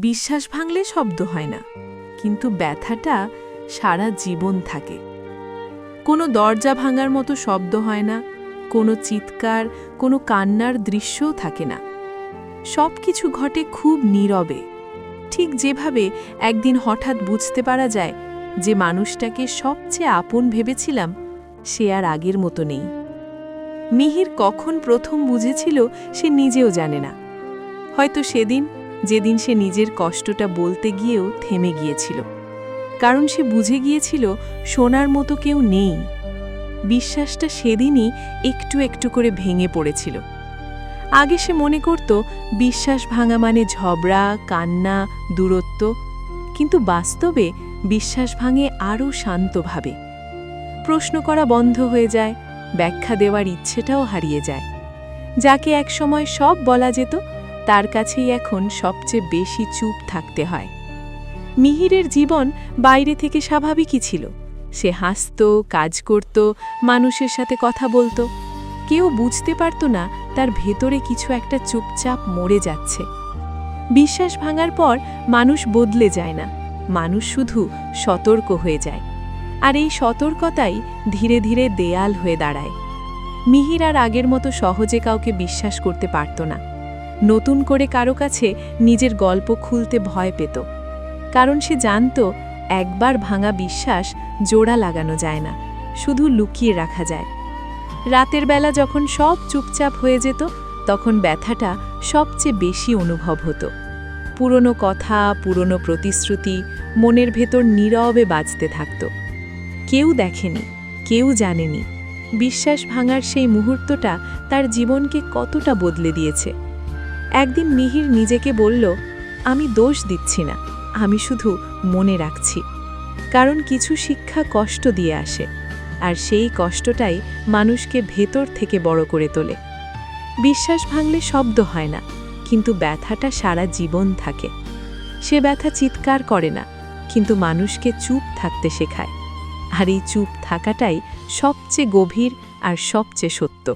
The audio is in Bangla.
বিশ্বাস ভাঙলে শব্দ হয় না, কিন্তু ব্যথাটা সারা জীবন থাকে। কোনো দরজা ভাঙার মতো শব্দ হয় না, কোনো চিৎকার, কোনো কান্নার দৃশ্যও থাকে না। সব কিছু ঘটে খুব নীরবে, ঠিক যেভাবে একদিন হঠাৎ বুঝতে পারা যায় যে মানুষটাকে সবচেয়ে আপন ভেবেছিলাম সে আর আগের মতো নেই। মিহির কখন প্রথম বুঝেছিল সে নিজেও জানে না। হয়তো সেদিন, যেদিন সে নিজের কষ্টটা বলতে গিয়েও থেমে গিয়েছিল, কারণ সে বুঝে গিয়েছিল শোনার মতো কেউ নেই। বিশ্বাসটা সেদিনই একটু একটু করে ভেঙে পড়েছিল। আগে সে মনে করত বিশ্বাস ভাঙা মানে ঝগড়া, কান্না, দূরত্ব, কিন্তু বাস্তবে বিশ্বাস ভাঙে আরও শান্তভাবে। প্রশ্ন করা বন্ধ হয়ে যায়, ব্যাখ্যা দেওয়ার ইচ্ছেটাও হারিয়ে যায়। যাকে একসময় সব বলা যেত, তার কাছেই এখন সবচেয়ে বেশি চুপ থাকতে হয়। মিহিরের জীবন বাইরে থেকে স্বাভাবিকই ছিল। সে হাসত, কাজ করত, মানুষের সাথে কথা বলতো। কেউ বুঝতে পারত না তার ভেতরে কিছু একটা চুপচাপ মরে যাচ্ছে। বিশ্বাস ভাঙার পর মানুষ বদলে যায় না, মানুষ শুধু সতর্ক হয়ে যায়। আর এই সতর্কতাই ধীরে ধীরে দেয়াল হয়ে দাঁড়ায়। মিহির আর আগের মতো সহজে কাউকে বিশ্বাস করতে পারত না। নতুন করে কারো কাছে নিজের গল্প খুলতে ভয় পেত, কারণ সে জানত একবার ভাঙা বিশ্বাস জোড়া লাগানো যায় না, শুধু লুকিয়ে রাখা যায়। রাতের বেলা যখন সব চুপচাপ হয়ে যেত, তখন ব্যথাটা সবচেয়ে বেশি অনুভব হতো। পুরনো কথা, পুরনো প্রতিশ্রুতি মনের ভেতর নীরবে বাজতে থাকত। কেউ দেখেনি, কেউ জানেনি বিশ্বাস ভাঙার সেই মুহূর্তটা তার জীবনকে কতটা বদলে দিয়েছে। একদিন মিহির নিজেকে বলল, আমি দোষ দিচ্ছি না, আমি শুধু মনে রাখছি। কারণ কিছু শিক্ষা কষ্ট দিয়ে আসে, আর সেই কষ্টটাই মানুষকে ভেতর থেকে বড় করে তোলে। বিশ্বাস ভাঙলে শব্দ হয় না, কিন্তু ব্যথাটা সারা জীবন থাকে। সে ব্যথা চিৎকার করে না, কিন্তু মানুষকে চুপ থাকতে শেখায়। আর এই চুপ থাকাটাই সবচেয়ে গভীর আর সবচেয়ে সত্য।